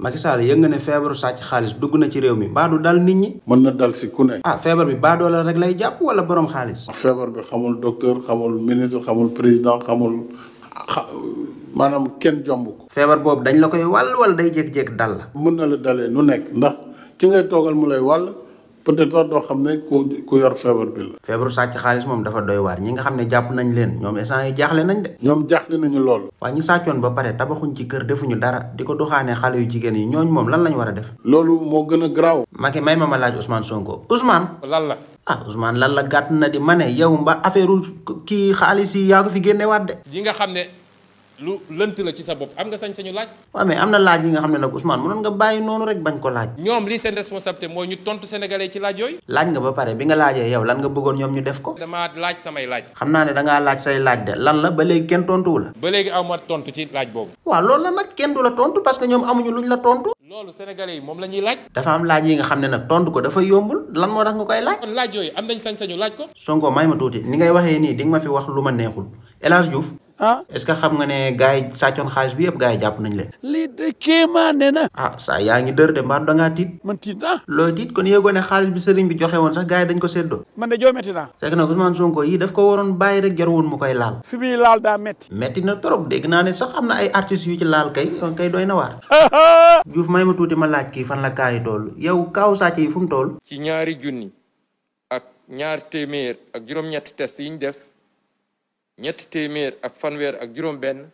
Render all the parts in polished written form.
Macky Sall yëg nga ne feebaru sàcc xaalis dugg na ci réew mi baa du dal nit ñi. mën na dal si ku ne. ah feebar bi baadoola rek lay jàpp wala borom xaalis. feebar bi xamul docteur xamul ministre xamul président xamul maanaam kenn jomb ko. feebar boobu dañ la koy wàll wala day jékki-jékki dal la. mën na la dalee nu nekk ndax ki ngay toogal mu lay wàll peut-être sax doo xam ne ku yor feebar bi la. feebaru sàcc xaalis moom dafa doy waar ñi nga xam ne jàpp nañ leen ñoom instant yi jaaxle nañ de. ñoom jaaxle nañu lool. waa ñi sàccoon ba pare tabaxuñ ci kër defuñu dara di ko doxaanee xale yu jigéen yi ñooñ moom lan lañ war a def. loolu moo gën a garaaw. Macky may ma laaj Ousmane Sonko Ousmane. lan la. ah Ousmane lan la gàtt na di ma ne yow mba affaire kii xaalis yi yaa ko fi génnewaat de. yi nga xam ne lu lënt la ci sa bopp am nga sañ-sañu laaj. waaw mais am na laaj yi nga xam ne nag Ousmane mënoon nga bàyyi noonu rek bañ ko laaj. ñoom lii seen responsabilité mooy ñu tontu sénégalais ci laaj yooyu. laaj nga ba pare bi nga laajee yow lan nga bëggoon ñoom ñu def ko. damaa laaj samay laaj. xam naa ne dangaa laaj say laaj de lan la ba léegi kenn tontuwu la. ba léegi aw ma tontu ci laaj boobu. waaw loolu la nag kenn du la tontu parce que ñoom amuñu luñ la tontu. loolu sénégalais yi moom la ñuy laaj. dafa am laaj yi nga xam ne nag tontu ko dafa yombul lan moo tax nga koy laaj. kon laaj yooyu am nañ sañ-sañu laaj ko. Sonko may ma tuuti ni ngay waxee nii di nga ma fi wax lu ma neexul El Hadj Diouf. ah est-ce que xam nga ne gars yi sàccoon xaalis bi yëpp gars yi jàpp nañ leen. lii de kéemaane na. ah saa yaa ngi dër de mbaa dangaa tiit. man tiit naa. looy tiit kon yëgoo ne xaalis bi sëriñ bi joxe woon sax gars yi dañ ko séddoo. man de joo métti naa. c'est que nag Ousmane Sonko yi daf ko waroon bàyyi rek jar woon mu koy laal. fi muy laal daa métti. metti na trop dégg naa ne sax am na ay artistes yu ci laal kay doy na waar. Diouf may ma tuuti ma laaj kii fan la kaa yi toll yow kaaw sàcc yi fu mu toll. ci ñaari junni ak ñaar téeméer ak juróom-ñetti test yi ñu def ñetti téeméer ak fanweer ak juróom-benn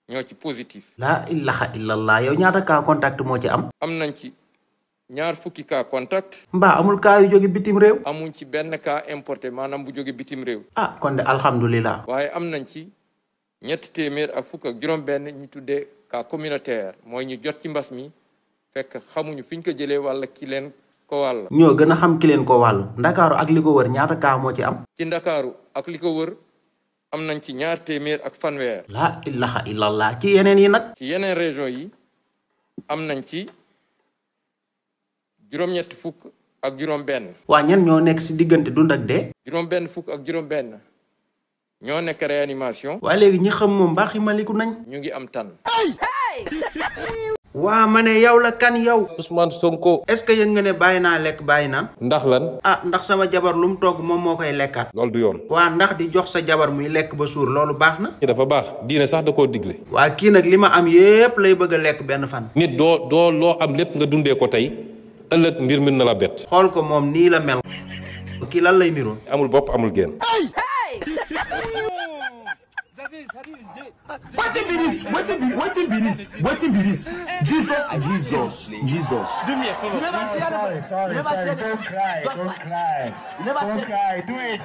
ñoo ci positif. laa ilaha illallah yow ñaata cas contact moo ci am. am nañ ci ñaar fukki cas contact. mbaa amul cas yu jóge bitim réew. amuñ ci benn cas importé maanaam bu jóge bitim réew. ah kon de alhamdulilah. waaye am nañ ci ñetti téeméer ak fukk ak juróom-benn ñu tuddee cas communautaire mooy ñu jot ci mbas mi fekk xamuñu fi ñu ko jëlee walla ki leen ko wàll. ñoo gën a xam ki leen ko wàll ndakaaru ak li ko wër ñaata cas moo ci am. ci ndakaaru ak li ko wër am nañ ci ñaar téeméer ak fanweer. laa ilaha illallah ci yeneen yi nag. ci yeneen région yi am nañ ci juróom-ñetti fukk ak juróom-benn. waa ñan ñoo nekk si diggante dund ak dee. juróom-benn fukk ak juróom-benn ñoo nekk réanimation. waaye léegi ñi xam moom mbaax yi maliku nañ. ñu ngi am tan. waa ma ne yow la kan yow. Ousmane Sonko. est-ce que yëg nga ne bàyyi naa lekk bàyyi naan. ndax lan. ah ndax sama jabar lu mu togg moom moo koy lekkaat. loolu du yoon. waa ndax di jox sa jabar muy lekk ba suur loolu baax na. dafa baax diine sax da koo digle. waa kii nag li ma am yépp lay bëgg a lekk benn fan. nit doo loo am lépp nga dundee ko tey ëllëg mbir mi na la bett. xool ko moom nii la mel. kii lan lay niroon. amul bopp amul génn. Wetin be this? Jesus. Do me a favor. Sorry. Don't cry. Don't cry. Do it.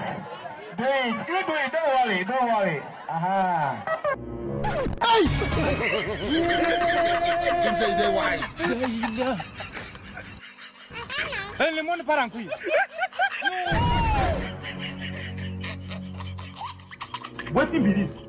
You do it. Don't worry. Aha. Le monde part en couille. Wetin be this?